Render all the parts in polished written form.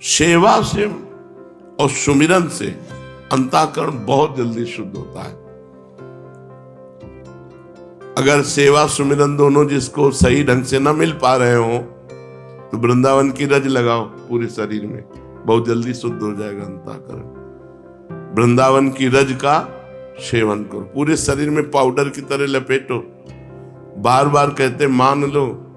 सेवा से और सुमिरन से अंतःकरण बहुत जल्दी शुद्ध होता है। अगर सेवा सुमिरन दोनों जिसको सही ढंग से ना मिल पा रहे हो तो वृंदावन की रज लगाओ पूरे शरीर में, बहुत जल्दी शुद्ध हो जाएगा अंतःकरण। वृंदावन की रज का सेवन करो, पूरे शरीर में पाउडर की तरह लपेटो। बार बार कहते मान लो,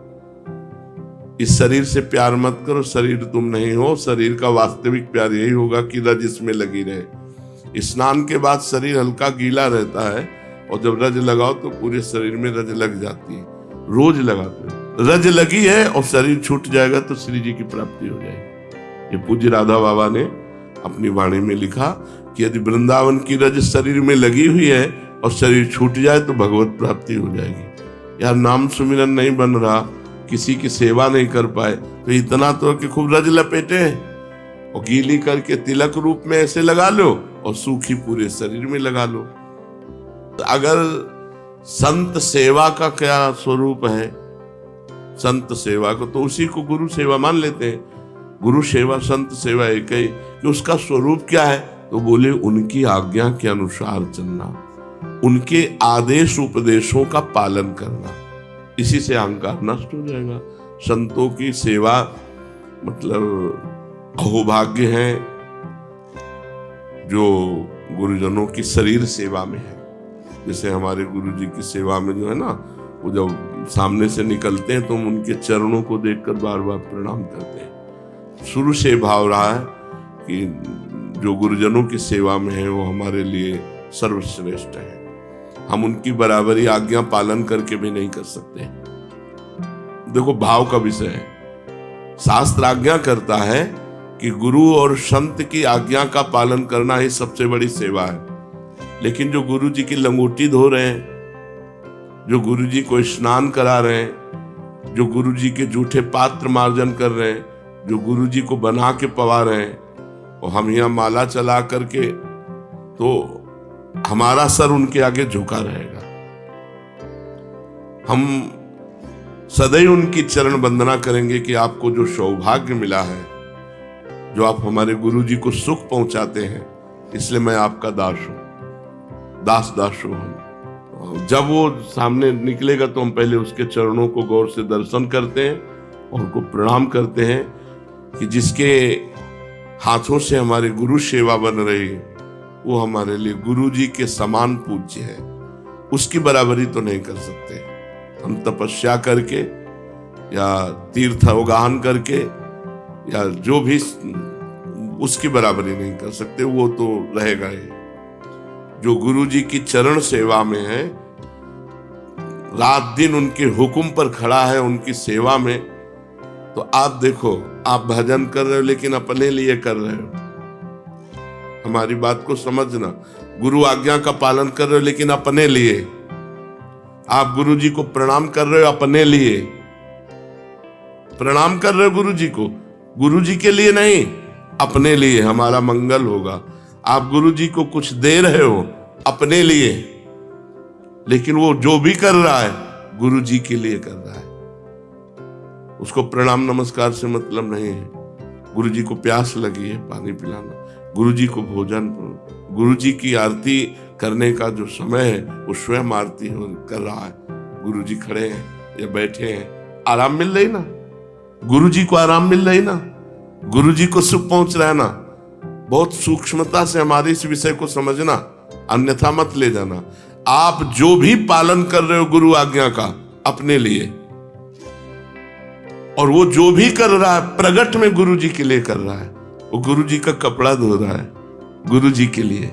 इस शरीर से प्यार मत करो, शरीर तुम नहीं हो। शरीर का वास्तविक प्यार यही होगा कि रज इसमें लगी रहे। स्नान के बाद शरीर हल्का गीला रहता है और जब रज लगाओ तो पूरे शरीर में रज लग जाती है। रोज लगाते हो, रज लगी है और शरीर छूट जाएगा तो श्री जी की प्राप्ति हो जाएगी। ये पूज्य राधा बाबा ने अपनी वाणी में लिखा कि यदि वृंदावन की रज शरीर में लगी हुई है और शरीर छूट जाए तो भगवत प्राप्ति हो जाएगी। यार नाम सुमिरन नहीं बन रहा, किसी की सेवा नहीं कर पाए तो इतना तो कि खूब रज लपेटे और गीली करके तिलक रूप में ऐसे लगा लो और सूखी पूरे शरीर में लगा लो। तो अगर संत सेवा का क्या स्वरूप है, संत सेवा को तो उसी को गुरु सेवा मान लेते हैं। गुरु सेवा संत सेवा एक ही कि उसका स्वरूप क्या है, तो बोले उनकी आज्ञा के अनुसार चलना, उनके आदेश उपदेशों का पालन करना। इसी से अहंकार नष्ट हो जाएगा। संतों की सेवा मतलब अहोभाग्य है जो गुरुजनों की शरीर सेवा में है। जैसे हमारे गुरु जी की सेवा में जो है ना, वो जब सामने से निकलते हैं तो हम उनके चरणों को देखकर बार बार प्रणाम करते हैं। शुरू से भाव रहा है कि जो गुरुजनों की सेवा में है वो हमारे लिए सर्वश्रेष्ठ है। हम उनकी बराबरी आज्ञा पालन करके भी नहीं कर सकते। देखो भाव का विषय है। शास्त्र आज्ञा करता है कि गुरु और संत की आज्ञा का पालन करना ही सबसे बड़ी सेवा है। लेकिन जो गुरु जी की लंगोटी धो रहे हैं, जो गुरु जी को स्नान करा रहे हैं, जो गुरु जी के जूठे पात्र मार्जन कर रहे हैं, जो गुरु जी को बना के पवा रहे हैं, और हम यहाँ माला चला करके, तो हमारा सर उनके आगे झुका रहेगा। हम सदैव उनकी चरण वंदना करेंगे कि आपको जो सौभाग्य मिला है, जो आप हमारे गुरु जी को सुख पहुंचाते हैं, इसलिए मैं आपका दास हूं, दास हूं हम। जब वो सामने निकलेगा तो हम पहले उसके चरणों को गौर से दर्शन करते हैं और उनको प्रणाम करते हैं कि जिसके हाथों से हमारे गुरु सेवा बन रही है वो हमारे लिए गुरु जी के समान पूज्य है। उसकी बराबरी तो नहीं कर सकते हम, तपस्या करके या तीर्थ अवगाहन करके या जो भी, उसकी बराबरी नहीं कर सकते। वो तो रहेगा ही। जो गुरु जी की चरण सेवा में है, रात दिन उनके हुक्म पर खड़ा है, उनकी सेवा में, तो आप देखो, आप भजन कर रहे हो लेकिन अपने लिए कर रहे हो। हमारी बात को समझना। गुरु आज्ञा का पालन कर रहे हो लेकिन अपने लिए। आप गुरु जी को प्रणाम कर रहे हो अपने लिए, प्रणाम कर रहे हो गुरु जी को, गुरु जी के लिए नहीं, अपने लिए, हमारा मंगल होगा। आप गुरु जी को कुछ दे रहे हो अपने लिए, लेकिन वो जो भी कर रहा है गुरु जी के लिए कर रहा है। उसको प्रणाम नमस्कार से मतलब नहीं है। गुरु जी को प्यास लगी है, पानी पिलाना, गुरु जी को भोजन, गुरु जी की आरती करने का जो समय है वो स्वयं आरती कर रहा है। गुरु जी खड़े हैं या बैठे हैं, आराम मिल रही ना, गुरु जी को आराम मिल रही ना, गुरु जी को सुख पहुंच रहा है ना। बहुत सूक्ष्मता से हमारे इस विषय को समझना, अन्यथा मत ले जाना। आप जो भी पालन कर रहे हो गुरु आज्ञा का अपने लिए, और वो जो भी कर रहा है प्रगट में गुरु जी के लिए कर रहा है। वो गुरु जी का कपड़ा धो रहा है गुरु जी के लिए,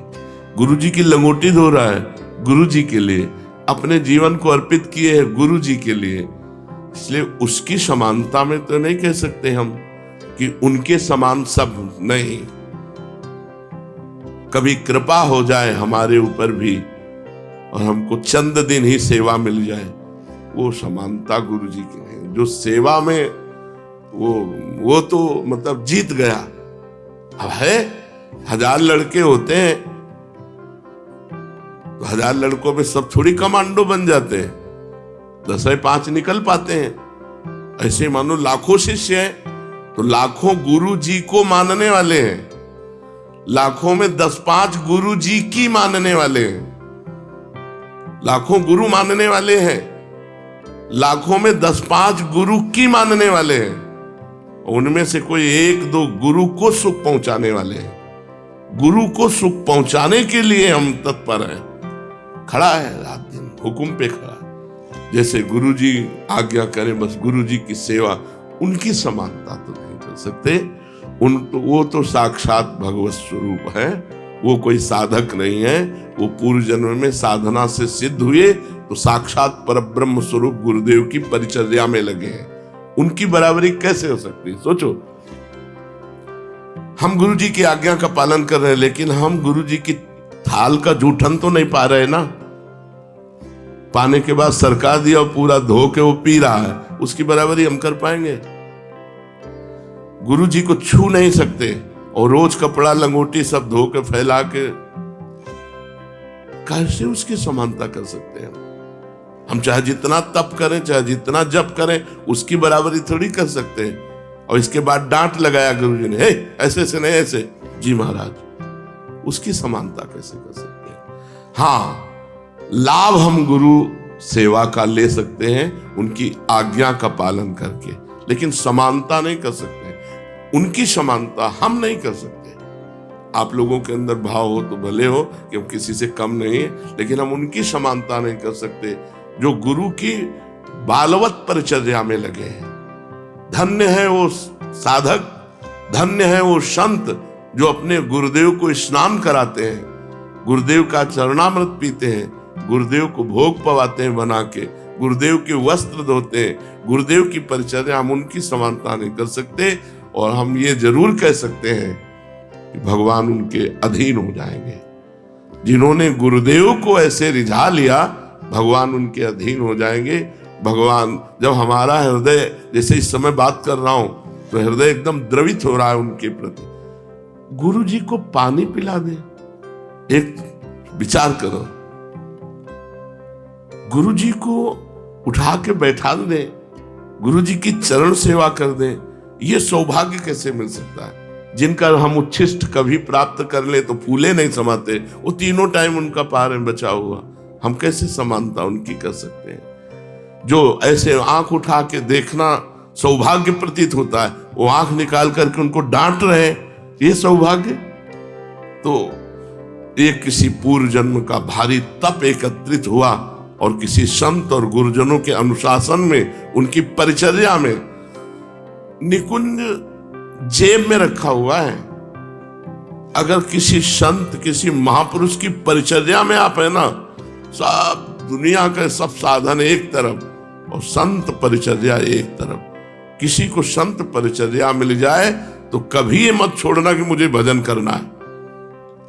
गुरु जी की लंगोटी धो रहा है गुरु जी के लिए, अपने जीवन को अर्पित किए है गुरु जी के लिए। इसलिए उसकी समानता में तो नहीं कह सकते हम कि उनके समान सब नहीं। कभी कृपा हो जाए हमारे ऊपर भी और हमको चंद दिन ही सेवा मिल जाए, वो समानता गुरु जी की नहीं। जो सेवा में वो तो मतलब जीत गया। अब है 1000 लड़के होते हैं तो 1000 लड़कों में सब थोड़ी कमांडो बन जाते हैं, 10 5 निकल पाते हैं। ऐसे मानो लाखों शिष्य हैं तो लाखों गुरु जी को मानने वाले हैं, लाखों में 10-5 गुरु जी की मानने वाले हैं। लाखों गुरु मानने वाले हैं, लाखों में 10-5 गुरु की मानने वाले हैं। उनमें से कोई 1-2 गुरु को सुख पहुंचाने वाले हैं। गुरु को सुख पहुंचाने के लिए हम तत्पर हैं। खड़ा है रात दिन हुक्म पे खड़ा, जैसे गुरु जी आज्ञा करें बस गुरु जी की सेवा। उनकी समानता तो नहीं कर सकते, वो तो साक्षात भगवत स्वरूप है, वो कोई साधक नहीं है। वो पूर्व जन्म में साधना से सिद्ध हुए तो साक्षात परब्रह्म स्वरूप गुरुदेव की परिचर्या में लगे हैं। उनकी बराबरी कैसे हो सकती है? सोचो, हम गुरु जी की आज्ञा का पालन कर रहे हैं, लेकिन हम गुरु जी की थाल का जूठन तो नहीं पा रहे ना। पाने के बाद सरका दिया और पूरा धो के वो पी रहा है, उसकी बराबरी हम कर पाएंगे? गुरु जी को छू नहीं सकते और रोज कपड़ा लंगोटी सब धो के फैला के कैसे उसकी समानता कर सकते हैं? हम चाहे जितना तप करें, चाहे जितना जप करें, उसकी बराबरी थोड़ी कर सकते हैं। और इसके बाद डांट लगाया गुरु जी ने, हे ऐसे से नहीं ऐसे। जी महाराज, उसकी समानता कैसे कर सकते हैं? हाँ, लाभ हम गुरु सेवा का ले सकते हैं उनकी आज्ञा का पालन करके, लेकिन समानता नहीं कर सकते। उनकी समानता हम नहीं कर सकते। आप लोगों के अंदर भाव हो तो भले हो कि हम किसी से कम नहीं है, लेकिन हम उनकी समानता नहीं कर सकते जो गुरु की बालवत परिचर्या में लगे हैं। धन्य है वो साधक, धन्य है वो संत जो अपने गुरुदेव को स्नान कराते हैं, गुरुदेव का चरणामृत पीते हैं, गुरुदेव को भोग पवाते हैं बना के, गुरुदेव के वस्त्र धोते हैं। गुरुदेव की परिचर्या हम उनकी समानता नहीं कर सकते। और हम ये जरूर कह सकते हैं कि भगवान उनके अधीन हो जाएंगे। जिन्होंने गुरुदेव को ऐसे रिझा लिया, भगवान उनके अधीन हो जाएंगे। भगवान, जब हमारा हृदय, जैसे इस समय बात कर रहा हूं तो हृदय एकदम द्रवित हो रहा है उनके प्रति, गुरु जी को पानी पिला दे। एक विचार करो, गुरु जी को उठा के बैठा दे, गुरु जी की चरण सेवा कर दे। ये सौभाग्य कैसे मिल सकता है? जिनका हम उच्छिष्ट कभी प्राप्त कर ले तो फूले नहीं समाते, वो तीनों टाइम उनका पार में बचा हुआ, हम कैसे समानता उनकी कर सकते हैं? जो ऐसे आंख उठा के देखना सौभाग्य प्रतीत होता है, वो आंख निकाल करके उनको डांट रहे, ये सौभाग्य? तो ये किसी पूर्व जन्म का भारी तप एकत्रित हुआ और किसी संत और गुरुजनों के अनुशासन में, उनकी परिचर्या में, निकुंज जेब में रखा हुआ है। अगर किसी संत, किसी महापुरुष की परिचर्या में आप है ना, सब दुनिया के सब साधन एक तरफ और संत परिचर्या एक तरफ। किसी को संत परिचर्या मिल जाए तो कभी ये मत छोड़ना कि मुझे भजन करना है।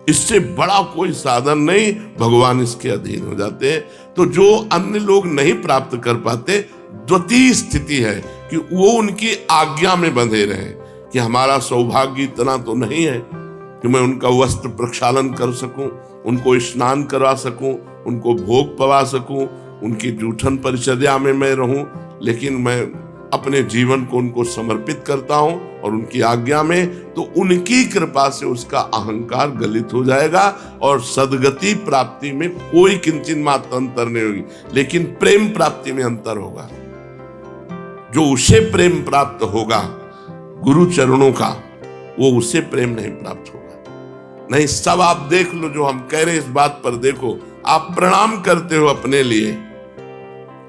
इससे बड़ा कोई साधन नहीं, भगवान इसके अधीन हो जाते हैं। तो जो अन्य लोग नहीं प्राप्त कर पाते, द्वितीय स्थिति है कि वो उनकी आज्ञा में बंधे रहे। कि हमारा सौभाग्य इतना तो नहीं है कि मैं उनका वस्त्र प्रक्षालन कर सकूं, उनको स्नान करा सकूं, उनको भोग पवा सकूं, उनकी जूठन परिचर्या में मैं रहूं, लेकिन मैं अपने जीवन को उनको समर्पित करता हूं और उनकी आज्ञा में, तो उनकी कृपा से उसका अहंकार गलित हो जाएगा और सदगति प्राप्ति में कोई किंचित मात्र अंतर नहीं होगी, लेकिन प्रेम प्राप्ति में अंतर होगा। जो उसे प्रेम प्राप्त होगा गुरु चरणों का, वो उसे प्रेम नहीं प्राप्त होगा। नहीं, सब आप देख लो, जो हम कह रहे हैं इस बात पर देखो। आप प्रणाम करते हो अपने लिए,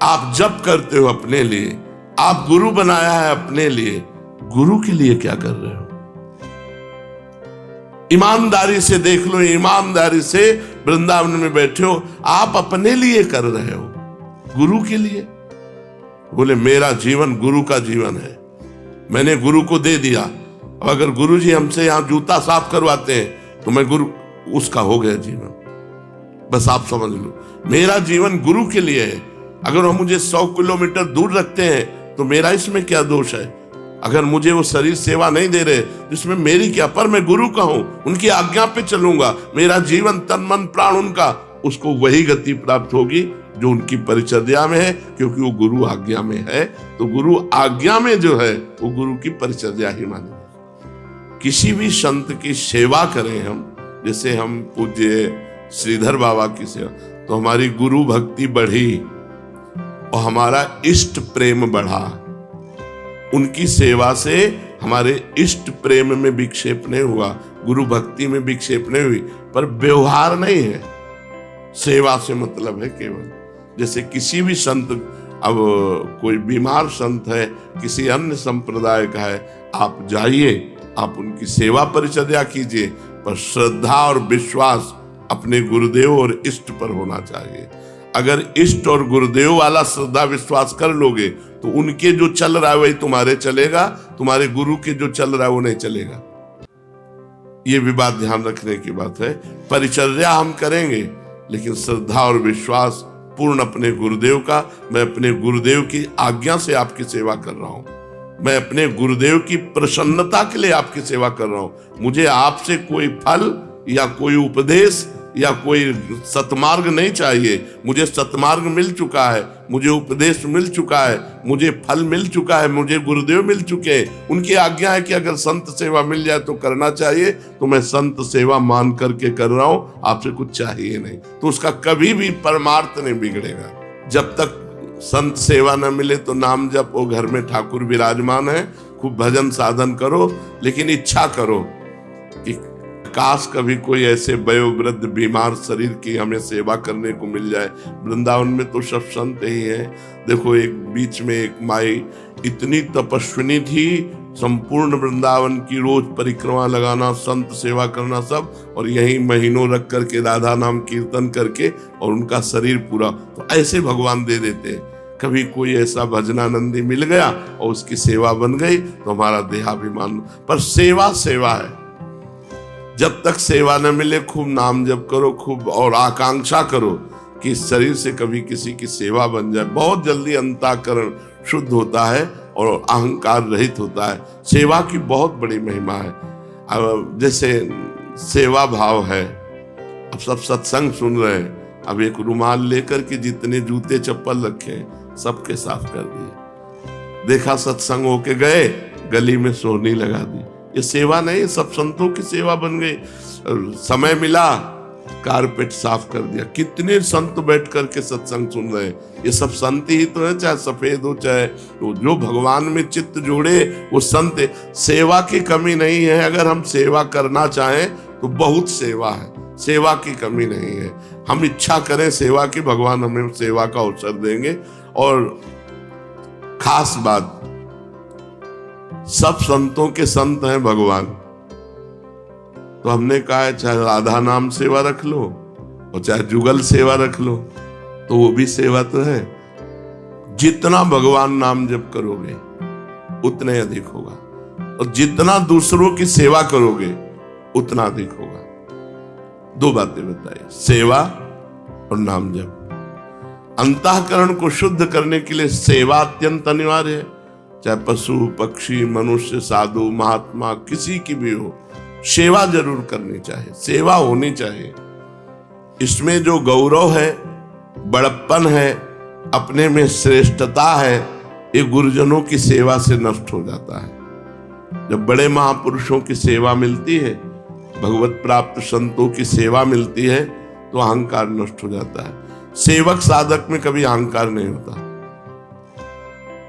आप जप करते हो अपने लिए, आप गुरु बनाया है अपने लिए, गुरु के लिए क्या कर रहे हो? ईमानदारी से देख लो, ईमानदारी से वृंदावन में बैठे हो, आप अपने लिए कर रहे हो, गुरु के लिए? बोले मेरा जीवन गुरु का जीवन है, मैंने गुरु को दे दिया। अब अगर गुरु जी हमसे यहां जूता साफ करवाते हैं तो मैं गुरु, उसका हो गया जीवन। बस आप समझ लो, मेरा जीवन गुरु के लिए है। अगर वो मुझे 100 किलोमीटर दूर रखते हैं तो मेरा इसमें क्या दोष है? अगर मुझे वो शरीर सेवा नहीं दे रहे जिसमें मेरी क्या, पर मैं गुरु का हूं, उनकी आज्ञा पे चलूंगा, मेरा जीवन तन मन प्राण उनका, उसको वही गति प्राप्त होगी जो उनकी परिचर्या में है, क्योंकि वो गुरु आज्ञा में है। तो गुरु आज्ञा में जो है वो गुरु की परिचर्या ही मानी जाए। किसी भी संत की सेवा करें हम, जैसे हम पूज्य श्रीधर बाबा की सेवा, तो हमारी गुरु भक्ति बढ़ी और हमारा इष्ट प्रेम बढ़ा। उनकी सेवा से हमारे इष्ट प्रेम में विक्षेप नहीं हुआ, गुरु भक्ति में विक्षेप नहीं हुई, पर व्यवहार नहीं है। सेवा से मतलब है केवल, जैसे किसी भी संत, अब कोई बीमार संत है, किसी अन्य संप्रदाय का है, आप जाइए, आप उनकी सेवा परिचर्या कीजिए, पर श्रद्धा और विश्वास अपने गुरुदेव और इष्ट पर होना चाहिए। अगर इष्ट और गुरुदेव वाला श्रद्धा विश्वास कर लोगे तो उनके जो चल रहा है वही तुम्हारे चलेगा, तुम्हारे गुरु के जो चल रहा है वो नहीं चलेगा। ये भी बात ध्यान रखने की बात है। परिचर्या हम करेंगे, लेकिन श्रद्धा और विश्वास पूर्ण अपने गुरुदेव का। मैं अपने गुरुदेव की आज्ञा से आपकी सेवा कर रहा हूं, मैं अपने गुरुदेव की प्रसन्नता के लिए आपकी सेवा कर रहा हूं। मुझे आपसे कोई फल या कोई उपदेश या कोई सतमार्ग नहीं चाहिए। मुझे सतमार्ग मिल चुका है, मुझे उपदेश मिल चुका है, मुझे फल मिल चुका है, मुझे गुरुदेव मिल चुके हैं। उनकी आज्ञा है कि अगर संत सेवा मिल जाए तो करना चाहिए, तो मैं संत सेवा मान करके कर रहा हूं, आपसे कुछ चाहिए नहीं। तो उसका कभी भी परमार्थ नहीं बिगड़ेगा। जब तक संत सेवा न मिले तो नाम जपो, घर में ठाकुर विराजमान है, खूब भजन साधन करो, लेकिन इच्छा करो कि काश कभी कोई ऐसे वयोवृद्ध बीमार शरीर की हमें सेवा करने को मिल जाए। वृंदावन में तो सब संत ही हैं। देखो, एक बीच में एक माई इतनी तपस्विनी थी, संपूर्ण वृंदावन की रोज परिक्रमा लगाना, संत सेवा करना सब, और यही महीनों रख करके राधा नाम कीर्तन करके, और उनका शरीर पूरा। तो ऐसे भगवान दे देते हैं। कभी कोई ऐसा भजनानंदी मिल गया और उसकी सेवा बन गई तो हमारा देहाभिमान। पर सेवा सेवा है, जब तक सेवा न मिले खूब नाम जप करो, खूब और आकांक्षा करो कि इस शरीर से कभी किसी की सेवा बन जाए। बहुत जल्दी अंतःकरण शुद्ध होता है और अहंकार रहित होता है। सेवा की बहुत बड़ी महिमा है। अब जैसे सेवा भाव है, अब सब सत्संग सुन रहे हैं, अब एक रुमाल लेकर के जितने जूते चप्पल रखे सबके साफ कर दिए। देखा सत्संग होके गए, गली में सोहनी लगा दी। ये सेवा नहीं, सब संतों की सेवा बन गई। समय मिला, कारपेट साफ कर दिया। कितने संत बैठ करके सत्संग सुन रहे हैं। ये सब संत ही तो है, चाहे सफेद हो चाहे तो, जो भगवान में चित्त जोड़े वो संत है। सेवा की कमी नहीं है। अगर हम सेवा करना चाहें तो बहुत सेवा है, सेवा की कमी नहीं है। हम इच्छा करें सेवा की, भगवान हमें सेवा का अवसर देंगे। और खास बात, सब संतों के संत हैं भगवान। तो हमने कहा है चाहे राधा नाम सेवा रख लो और चाहे जुगल सेवा रख लो, तो वो भी सेवा तो है। जितना भगवान नाम जप करोगे उतने अधिक होगा, और जितना दूसरों की सेवा करोगे उतना अधिक होगा। दो बातें बताइए, सेवा और नाम जप। अंतःकरण को शुद्ध करने के लिए सेवा अत्यंत अनिवार्य है। चाहे पशु पक्षी मनुष्य साधु महात्मा किसी की भी हो, सेवा जरूर करनी चाहिए, सेवा होनी चाहिए। इसमें जो गौरव है, बड़प्पन है, अपने में श्रेष्ठता है, ये गुरुजनों की सेवा से नष्ट हो जाता है। जब बड़े महापुरुषों की सेवा मिलती है, भगवत प्राप्त संतों की सेवा मिलती है, तो अहंकार नष्ट हो जाता है। सेवक साधक में कभी अहंकार नहीं होता।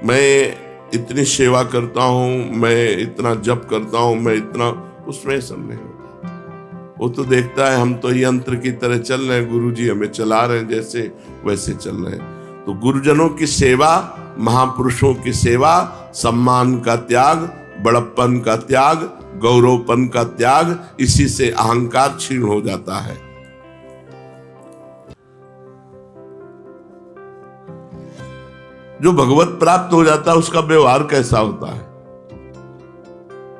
मैं इतनी सेवा करता हूं, मैं इतना जप करता हूं, मैं इतना, उसमें सब नहीं होता। वो तो देखता है हम तो यंत्र की तरह चल रहे हैं, गुरुजी हमें चला रहे हैं, जैसे वैसे चल रहे हैं। तो गुरुजनों की सेवा, महापुरुषों की सेवा, सम्मान का त्याग, बड़प्पन का त्याग, गौरवपन का त्याग, इसी से अहंकार क्षीण हो जाता है। जो भगवत प्राप्त हो जाता है उसका व्यवहार कैसा होता है?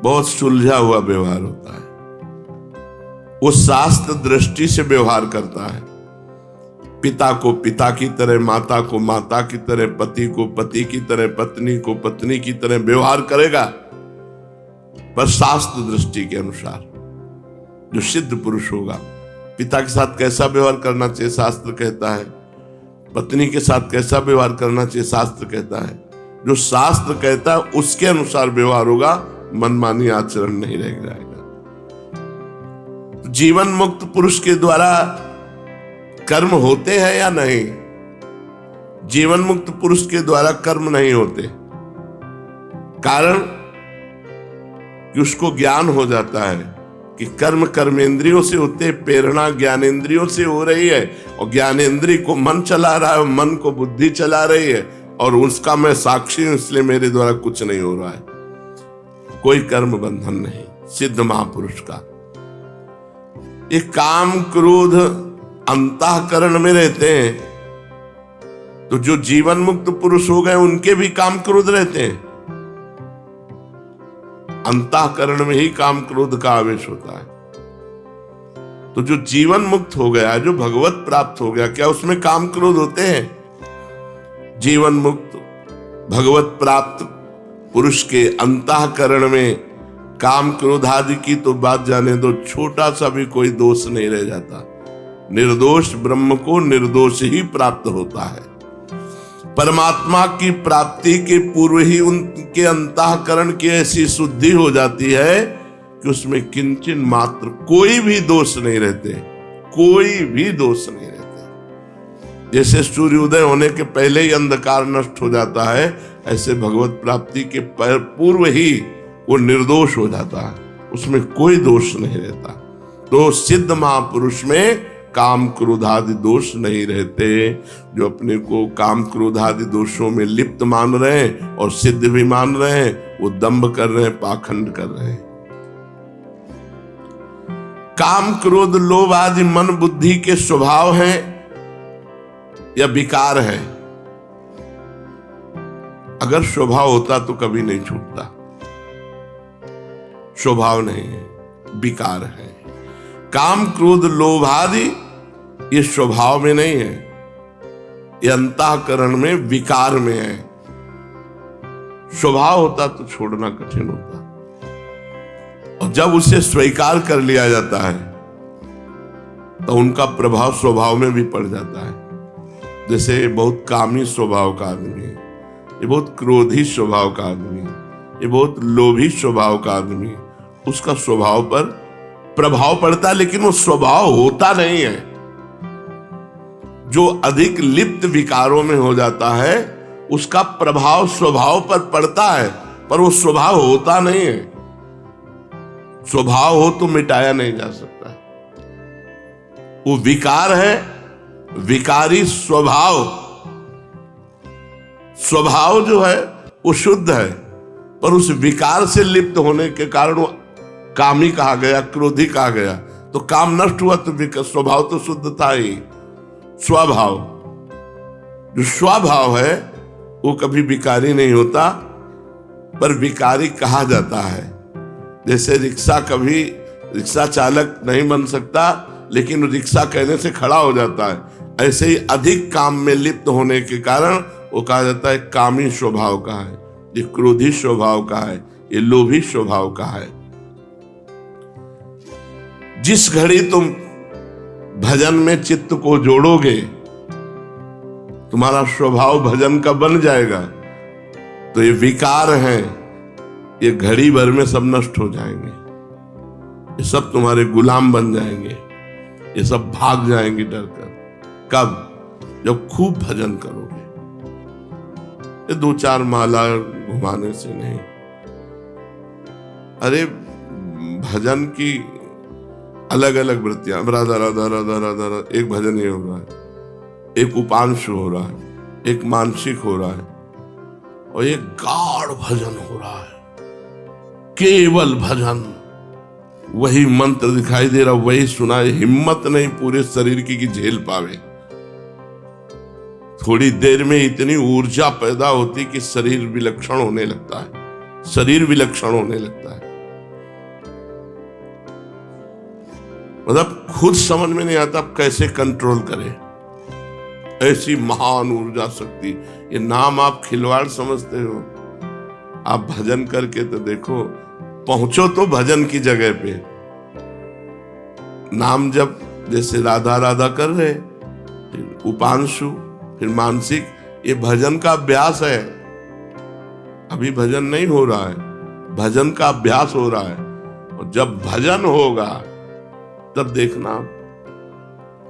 बहुत सुलझा हुआ व्यवहार होता है। वो शास्त्र दृष्टि से व्यवहार करता है। पिता को पिता की तरह, माता को माता की तरह, पति को पति की तरह, पत्नी को पत्नी की तरह व्यवहार करेगा, पर शास्त्र दृष्टि के अनुसार। जो सिद्ध पुरुष होगा पिता के साथ कैसा व्यवहार करना चाहिए शास्त्र कहता है, पत्नी के साथ कैसा व्यवहार करना चाहिए शास्त्र कहता है। जो शास्त्र कहता है उसके अनुसार व्यवहार होगा, मनमानी आचरण नहीं रह जाएगा। जीवन मुक्त पुरुष के द्वारा कर्म होते हैं या नहीं? जीवन मुक्त पुरुष के द्वारा कर्म नहीं होते। कारण कि उसको ज्ञान हो जाता है कि कर्म कर्मेंद्रियों से होते, प्रेरणा ज्ञानेंद्रियों से हो रही है, और ज्ञानेंद्रिय को मन चला रहा है और मन को बुद्धि चला रही है, और उसका मैं साक्षी हूं, इसलिए मेरे द्वारा कुछ नहीं हो रहा है। कोई कर्म बंधन नहीं सिद्ध महापुरुष का। ये काम क्रोध अंतःकरण में रहते हैं, तो जो जीवन मुक्त पुरुष हो गए उनके भी काम क्रोध रहते हैं। अंतःकरण में ही काम क्रोध का आवेश होता है। तो जो जीवन मुक्त हो गया, जो भगवत प्राप्त हो गया, क्या उसमें काम क्रोध होते हैं? जीवन मुक्त भगवत प्राप्त पुरुष के अंतःकरण में काम क्रोध आदि की तो बात जाने दो, छोटा सा भी कोई दोष नहीं रह जाता। निर्दोष ब्रह्म को निर्दोष ही प्राप्त होता है। परमात्मा की प्राप्ति के पूर्व ही उनके अंतःकरण की ऐसी शुद्धि हो जाती है कि उसमें किंचन मात्र कोई भी दोष नहीं रहते, कोई भी दोष नहीं रहते। जैसे सूर्योदय होने के पहले ही अंधकार नष्ट हो जाता है, ऐसे भगवत प्राप्ति के पूर्व ही वो निर्दोष हो जाता है, उसमें कोई दोष नहीं रहता। तो सिद्ध महापुरुष में काम क्रोधादि दोष नहीं रहते। जो अपने को काम क्रोधादि दोषों में लिप्त मान रहे हैं और सिद्ध भी मान रहे हैं, वो दंभ कर रहे हैं, पाखंड कर रहे हैं। काम क्रोध लोभ आदि मन बुद्धि के स्वभाव हैं या विकार है? अगर स्वभाव होता तो कभी नहीं छूटता। स्वभाव नहीं है, विकार है। काम क्रोध लोभ आदि ये स्वभाव में नहीं है, ये अंतःकरण में विकार में है। स्वभाव होता तो छोड़ना कठिन होता, और जब उसे स्वीकार कर लिया जाता है तो उनका प्रभाव स्वभाव में भी पड़ जाता है। जैसे बहुत कामी स्वभाव का आदमी है, ये बहुत क्रोधी स्वभाव का आदमी है, ये बहुत लोभी स्वभाव का आदमी है, उसका स्वभाव पर प्रभाव पड़ता है, लेकिन वो स्वभाव होता नहीं है। जो अधिक लिप्त विकारों में हो जाता है उसका प्रभाव स्वभाव पर पड़ता है, पर वो स्वभाव होता नहीं है। स्वभाव हो तो मिटाया नहीं जा सकता। वो विकार है, विकारी स्वभाव। स्वभाव जो है वो शुद्ध है, पर उस विकार से लिप्त होने के कारण वो कामी कहा गया, क्रोधी कहा गया। तो काम नष्ट हुआ तो स्वभाव तो शुद्ध था ही। स्वभाव, जो स्वभाव है वो कभी विकारी नहीं होता, पर विकारी कहा जाता है। जैसे रिक्शा, कभी रिक्शा चालक नहीं बन सकता, लेकिन रिक्शा कहने से खड़ा हो जाता है। ऐसे ही अधिक काम में लिप्त होने के कारण वो कहा जाता है कामी स्वभाव का है, ये क्रोधी स्वभाव का है, ये लोभी स्वभाव का है। जिस घड़ी तुम भजन में चित्त को जोड़ोगे, तुम्हारा स्वभाव भजन का बन जाएगा, तो ये विकार हैं, ये घड़ी भर में सब नष्ट हो जाएंगे। ये सब तुम्हारे गुलाम बन जाएंगे, ये सब भाग जाएंगे डरकर। कब? जब खूब भजन करोगे। ये 2-4 माला घुमाने से नहीं। अरे भजन की अलग अलग वृत्तियां, राधा राधा राधा राधा, एक भजन ये हो रहा है, एक उपांश हो रहा है, एक मानसिक हो रहा है, और एक गाढ़ भजन हो रहा है। केवल भजन, वही मंत्र दिखाई दे रहा, वही सुना। हिम्मत नहीं पूरे शरीर की कि झेल पावे। थोड़ी देर में इतनी ऊर्जा पैदा होती कि शरीर विलक्षण होने लगता है, शरीर विलक्षण होने लगता है। मतलब खुद समझ में नहीं आता कैसे कंट्रोल करें ऐसी महान ऊर्जा शक्ति। ये नाम आप खिलवाड़ समझते हो, आप भजन करके तो देखो, पहुंचो तो भजन की जगह पे। नाम जब जैसे राधा राधा कर रहे, फिर उपांशु, फिर मानसिक। ये भजन का अभ्यास है, अभी भजन नहीं हो रहा है, भजन का अभ्यास हो रहा है। और जब भजन होगा तब देखना,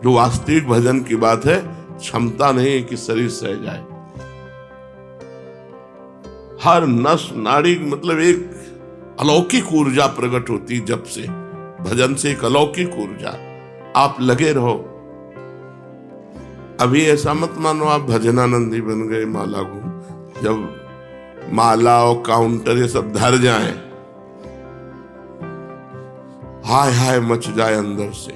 जो वास्तविक भजन की बात है, क्षमता नहीं है कि शरीर सह जाए। हर नस नाड़ी, मतलब एक अलौकिक ऊर्जा प्रकट होती जब से, भजन से एक अलौकिक ऊर्जा। आप लगे रहो। अभी ऐसा मत मानो आप भजनानंदी बन गए, माला घूम। जब माला और काउंटर ये सब धर जाए, हाय हाय मच जाए अंदर से,